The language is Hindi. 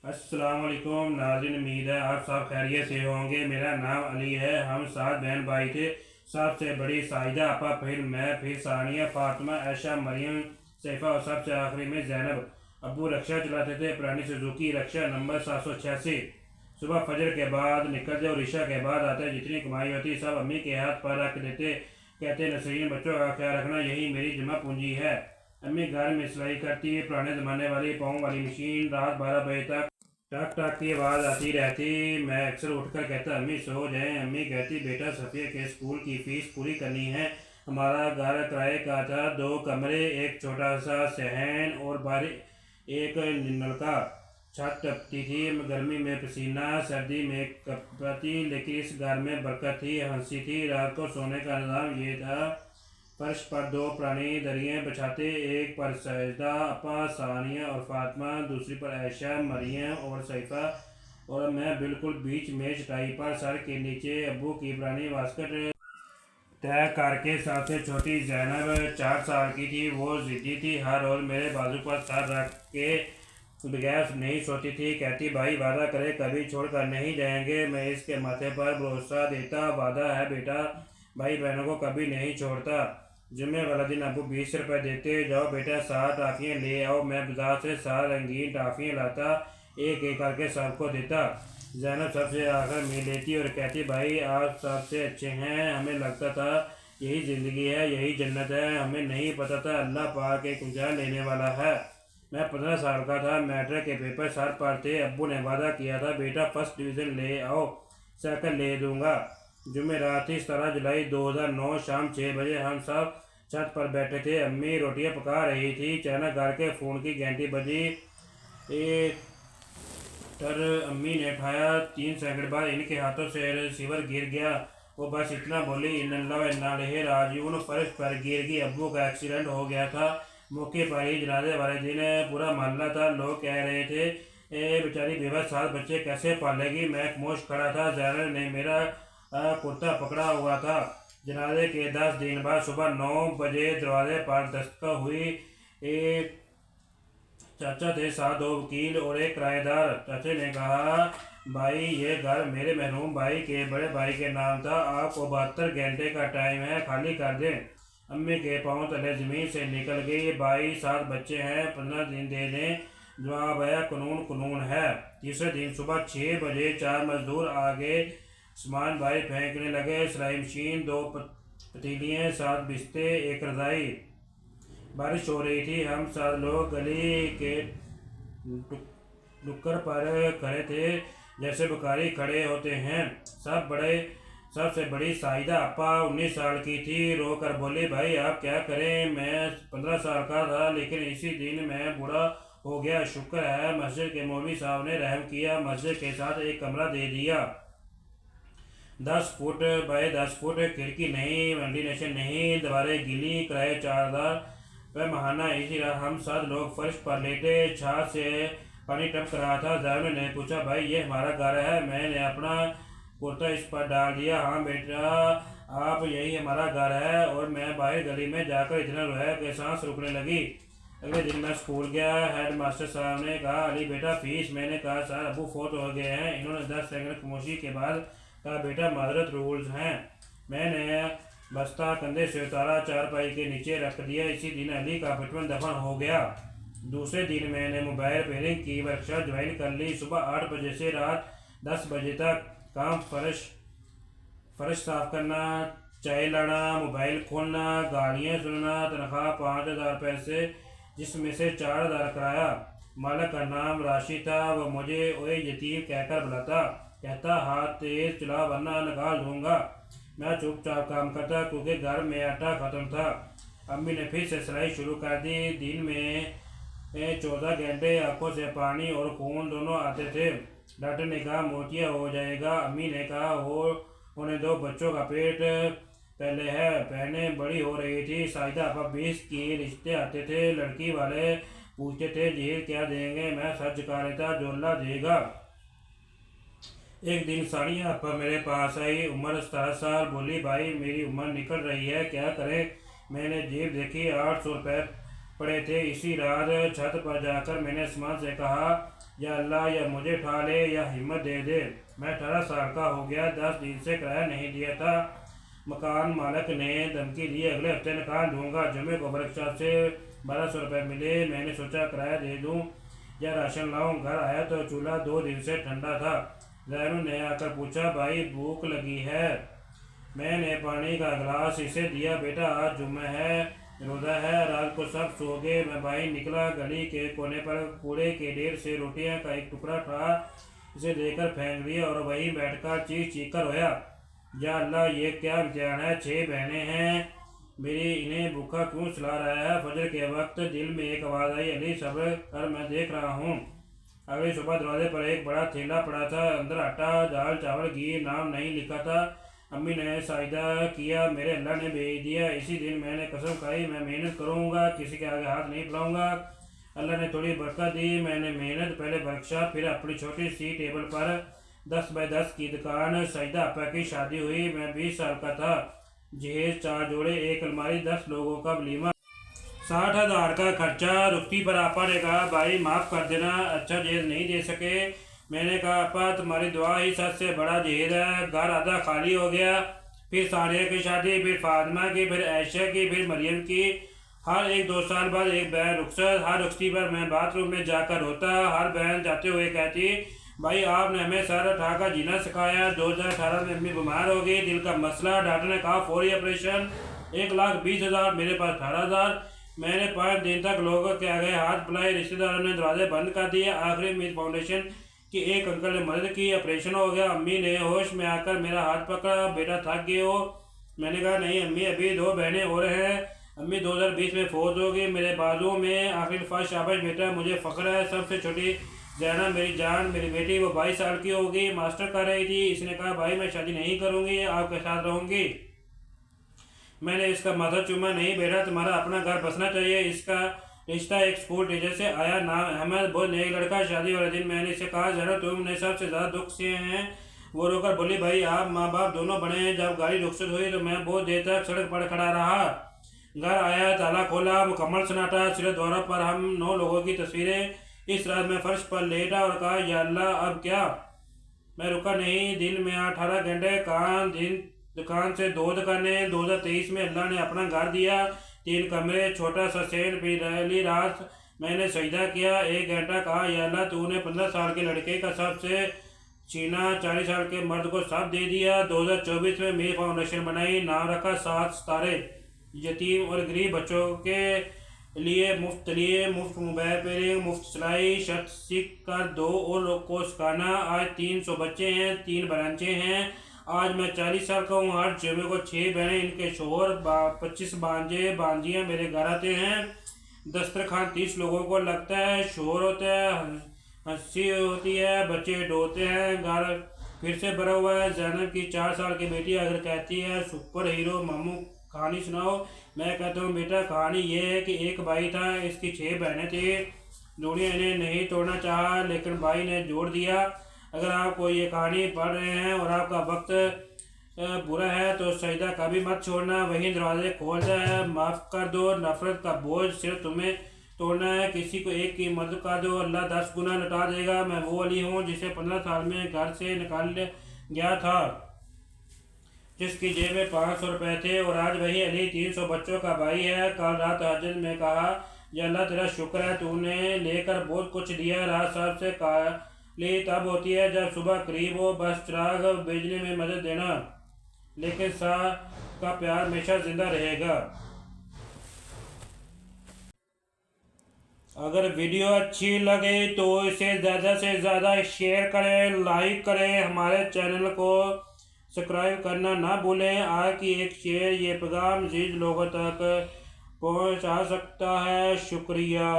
अस्सलाम वालेकुम नाज़रीन, उम्मीद है आप सब खैरियत से होंगे। मेरा नाम अली है। हम 7 बहन भाई थे। सबसे बड़ी साहिदा आपा, फिर मैं, फिर सानिया, फातिमा, ऐशा, मरियम, सैफा और सबसे आखिरी में जैनब। अब्बू रक्षा चलाते थे, पुरानी सुजुकी रक्षा नंबर 786। सुबह फजर के बाद निकलते और ईशा के बाद आते। जितनी कमाई होती सब अम्मी के हाथ पर रख देते। कहते नसरीन, बच्चों का ख्याल रखना, यही मेरी जमा पूंजी है। अम्मी घर में सिलाई करती है, पुराने ज़माने वाली पाँव वाली मशीन। रात 12 बजे तक टक टक की आवाज़ आती रहती। मैं अक्सर उठकर कहता, अम्मी सो जाएं। अम्मी कहती, बेटा सफ़िया के स्कूल की फ़ीस पूरी करनी है। हमारा घर किराए का था, 2 कमरे, एक छोटा सा सहन और बाहर एक नलका। छत टपती थी, गर्मी में पसीना, सर्दी में कपती, लेकिन इस घर में बरकत थी, हंसी थी। रात को सोने का निज़ाम ये था, फर्श पर 2 पुरानी दरियाँ बिछाते, एक पर सजदा अपा, सानिया और फातिमा, दूसरी पर ऐशा, मरियम और सैफा, और मैं बिल्कुल बीच में चटाई पर सर के नीचे अब्बू की पुरानी वास्कट तय करके। सबसे छोटी जैनब 4 साल की थी। वो ज़िद्दी थी, हर रोज़ मेरे बाजू पर सर रख के बगैर नहीं सोती थी। कहती, भाई वादा करे कभी छोड़ कर नहीं जाएंगे। मैं इसके माथे पर भरोसा देता, वादा है बेटा, भाई बहनों को कभी नहीं छोड़ता। जुम्मे वाला दिन अबू 20 रुपये देते, जाओ बेटा 7 टाफियाँ ले आओ। मैं बाजार से 7 रंगीन टाफियाँ लाता, एक एक करके सबको देता। जैनब सबसे आकर मिल लेती और कहती, भाई आप सबसे अच्छे हैं। हमें लगता था यही ज़िंदगी है, यही जन्नत है। हमें नहीं पता था अल्लाह पाक एक उजाड़ लेने वाला है। मैं 15 साल का था, मैट्रिक के पेपर सर पर थे। अब्बू ने वादा किया था, बेटा फर्स्ट डिवीज़न ले आओ, साइकिल ले दूंगा। जुमेरात थी, 17 जुलाई 2009, शाम 6 बजे। हम सब छत पर बैठे थे। अम्मी रोटियां पका रही थी। अचानक घर के फ़ोन की घंटी बजी। तर अम्मी ने उठाया। 3 सेकंड बाद इनके हाथों से रिसीवर गिर गया। वो बस इतना बोली, इन्नल्लाह व इन्ना इलैहि राजिऊन। फर्श पर गिर गई। अब्बू का एक्सीडेंट हो गया था। मौके पर ही जनाजे वाले दिन पूरा मोहल्ला था। लोग कह रहे थे, ए बेचारी बेबस 7 बच्चे कैसे पालेगी। मैं खामोश खड़ा था। जैनब ने मेरा कुर्ता पकड़ा हुआ था। जनाजे के 10 दिन बाद सुबह 9 बजे दरवाजे पर दस्तक हुई। एक चाचा थे, साथ 2 वकील और एक किराएदार। चाचे ने कहा, भाई ये घर मेरे मरहूम भाई के बड़े भाई के नाम था। आपको 72 घंटे का टाइम है, खाली कर दें। अम्मी के पाँव तले ज़मीन से निकल गई। भाई 7 बच्चे हैं, 15 दिन दे दें। जवाब आया, कानून कानून है। तीसरे दिन सुबह 6 बजे 4 मजदूर आ गए। सामान भाई फेंकने लगे। सिलाई मशीन, 2 पतीलियाँ, 7 बिस्ते, एक रजाई। बारिश हो रही थी। हम सब लोग गली के नुक्कड़ पर खड़े थे, जैसे भिखारी खड़े होते हैं। सबसे बड़ी साहिदा अपा 19 साल की थी। रो कर बोली, भाई आप क्या करें, मैं 15 साल का था, लेकिन इसी दिन मैं बूढ़ा हो गया। शुक्र है मस्जिद के मौलवी साहब ने रहम किया, मस्जिद के साथ एक कमरा दे दिया। 10 फुट बाय 10 फुट, खिड़की नहीं, वेंटिलेशन नहीं, दीवारें गीली, किराए 4,000 वह महाना। इसी रात हम 7 लोग फर्श पर लेटे, छात से पानी टपक रहा था। ड्राइवर ने पूछा, भाई ये हमारा घर है। मैंने अपना कुर्ता इस पर डाल दिया। हाँ बेटा, आप यही हमारा घर है। और मैं बाहर गली में जाकर इतना रोया कि सांस रुकने लगी। अगले दिन मैं स्कूल गया। हेड मास्टर साहब ने कहा, अली बेटा फीस। मैंने कहा, सर अबू फोत हो गए हैं। इन्होंने 10 सेकंड खामोशी के बाद कहा, बेटा माजरत रूल्स हैं। मैंने बस्ता कंधे से उतारा, चारपाई के नीचे रख दिया। इसी दिन अली का बचपन दफन हो गया। दूसरे दिन मैंने मोबाइल रिपेयरिंग की वर्कशॉप ज्वाइन कर ली। सुबह 8 बजे से रात 10 बजे तक काम। फर्श साफ करना, चाय लाना, मोबाइल खोलना, गालियाँ सुनना। तनख्वाह 5,000 पैसे, जिसमें से 4,000 किराया। मालिक का नाम राशि था। वह मुझे ओए यतीम कहकर बुलाता, कहता, हाथ तेज चला वरना निकाल दूंगा। मैं चुपचाप काम करता, क्योंकि घर में आटा खत्म था। अम्मी ने फिर से सिलाई शुरू कर दी। दिन में 14 घंटे आंखों से पानी और खून दोनों आते थे। डॉक्टर ने कहा मोतिया हो जाएगा। अम्मी ने कहा, होने दो, बच्चों का पेट पहले है। बहनें बड़ी हो रही थी। साहिदा अपा 20 की रिश्ते आते थे। लड़की वाले पूछते थे, जेल क्या देंगे। मैं सच चुका लेता, जो अल्लाह देगा। एक दिन सानिया अपा मेरे पास आई, उम्र 17 साल। बोली, भाई मेरी उम्र निकल रही है, क्या करें। मैंने जेब देखी, 800 रुपये पड़े थे। इसी रात छत पर जाकर मैंने आसमान से कहा, या अल्लाह या मुझे उठा ले या हिम्मत दे दे। मैं 18 साल का हो गया, 10 दिन से किराया नहीं दिया था। मकान मालिक ने धमकी दी, अगले हफ्ते मकान दूंगा। जुमे को वर्कशॉप से 1200 रुपये मिले। मैंने सोचा किराया दे दूं या राशन लाऊं। घर आया तो चूल्हा 2 दिन से ठंडा था। जैनू ने आकर पूछा, भाई भूख लगी है? मैंने पानी का गिलास इसे दिया। बेटा आज जुम्मा है, रोज़ा है, रात को सब सो गए। मैं भाई निकला, गली के कोने पर कूड़े के ढेर से रोटियां का एक टुकड़ा था, इसे लेकर फेंक दिया और वहीं बैठकर चीख चीख कर रोया, या अल्लाह ये क्या इम्तिहान है। 6 बहनें हैं मेरी, इन्हें भूखा क्यों सुला रहा है। फजर के वक्त दिल में एक आवाज़ आई, अली सब्र कर, मैं देख रहा हूँ। अगली सुबह दरवाजे पर एक बड़ा थैला पड़ा था, अंदर आटा दाल चावल घी, नाम नहीं लिखा था। अम्मी ने साइदा किया, मेरे अल्लाह ने भेज दिया। इसी दिन मैंने कसम खाई, मैं मेहनत करूँगा, किसी के आगे हाथ नहीं फैलाऊँगा। अल्लाह ने थोड़ी बरकत दी। मैंने मेहनत, पहले वर्कशॉप, फिर अपनी छोटी सी टेबल पर 10 बाय 10 की दुकान। सईदा आपा की शादी हुई, मैं 20 साल का था। जहेज 4 जोड़े, एक अलमारी, 10 लोगों का वलीमा, 60,000 का खर्चा। रुकती पर आपा ने कहा, भाई माफ़ कर देना, अच्छा जहेज नहीं दे सके। मैंने कहा, आपा तुम्हारी दुआ ही सबसे बड़ा जहेज है। घर आधा खाली हो गया। फिर सानिया की शादी, फिर फातिमा की, फिर आयशा की, फिर मरियम की। हर एक 2 साल बाद एक बहन रुखसत। हर रुखसती पर मैं बाथरूम में जाकर रोता। हर बहन जाते हुए कहती, भाई आपने हमें सर उठाकर जीना सिखाया। 2018 में अम्मी बीमार हो गई, दिल का मसला, डॉक्टर ने कहा फौरी ऑपरेशन। 1,20,000, मेरे पास 18,000। मैंने 5 दिन तक लोगों के आगे हाथ फैलाए, रिश्तेदारों ने दरवाजे बंद कर दिए। आखिरी में फाउंडेशन कि एक अंकल ने मदद की, ऑपरेशन हो गया। अम्मी ने होश में आकर मेरा हाथ पकड़ा, बेटा थक गए हो। मैंने कहा नहीं अम्मी, अभी 2 बहनें और हैं। अम्मी 2020 में फौत हो गई। मेरे बाजू में आखिर फर्स्ट शाबाश बेटा, मुझे फ़ख्र है। सबसे छोटी जैना मेरी जान, मेरी बेटी, वो 22 साल की होगी, मास्टर कर रही थी। इसने कहा भाई मैं शादी नहीं करूँगी, आपके साथ रहूँगी। मैंने इसका माथा चूमा, नहीं बेटा तुम्हारा अपना घर बसना चाहिए। इसका रिश्ता एक स्कूल टीचर से आया, नाम अहमद, बहुत नई लड़का। शादी वाले दिन मैंने इसे कहा, जरा तुमने सबसे ज़्यादा दुख से हैं। वो रोकर बोली, भाई आप माँ बाप दोनों बड़े हैं। जब गाड़ी रुखसत हुई तो मैं बहुत देर तक सड़क पर खड़ा रहा। घर आया, ताला खोला, मुकम्मल सन्नाटा। सिरे द्वारा पर हम 9 लोगों की तस्वीरें। इस रात मैं फर्श पर लेटा और कहा, या अल्लाह अब क्या। मैं रुका नहीं। दिन में 18 घंटे कान, दिन दुकान से 2 दुकानें। 2023 में अल्लाह ने अपना घर दिया, 3 कमरे, छोटा सा सेल। पहली रात मैंने सजदा किया, 1 घंटा कहा, या अल्लाह तूने 15 साल के लड़के का सबसे छीना, 40 साल के मर्द को सब दे दिया। 2024 में मेरी फाउंडेशन बनाई, नाम रखा 7 सितारे। यतीम और गरीब बच्चों के लिए मुफ्त मोबाइल रिपेयरिंग, मुफ्त सिलाई, शर्त सीख कर 2 और को सिखाना। आज 300 बच्चे हैं, 3 ब्रांचें हैं। आज मैं 40 साल का हूँ। हर जुमे को 6 बहनें, इनके शोहर, 25 भांजे भांजियाँ मेरे घर आते हैं। दस्तरखान 30 लोगों को लगता है, शोर होता है, हंसी होती है, बच्चे डोते हैं, घर फिर से भरा हुआ है। जैनब की 4 साल की बेटी अगर कहती है, सुपर हीरो मामू कहानी सुनाओ। मैं कहता हूँ, बेटा कहानी ये है कि एक भाई था, इसकी 6 बहनें थी। दुनिया इन्हें नहीं तोड़ना चाहा, लेकिन भाई ने जोड़ दिया। अगर आप कोई ये कहानी पढ़ रहे हैं और आपका वक्त बुरा है तो सजदा कभी मत छोड़ना, वही दरवाजे खोलता है। माफ़ कर दो, नफरत का बोझ सिर्फ तुम्हें तोड़ना है। किसी को एक की मदद कर दो, अल्लाह 10 गुना लौटा देगा। मैं वो अली हूँ जिसे 15 साल में घर से निकाल गया था, जिसकी जेब में 500 रुपये थे, और आज वही अली 300 बच्चों का भाई है। कल रात हजरत में कहा, या अल्लाह तेरा शुक्र है, तूने लेकर बहुत कुछ दिया। रात साहब से काली तब होती है जब सुबह करीब हो, बस चिराग भेजने में मदद देना, लेकिन शाह का प्यार हमेशा जिंदा रहेगा। अगर वीडियो अच्छी लगे तो इसे ज़्यादा से ज़्यादा शेयर करें, लाइक करें, हमारे चैनल को सब्सक्राइब करना ना भूलें। आज की एक शेयर ये पैगाम मज़ीद लोगों तक पहुंचा सकता है। शुक्रिया।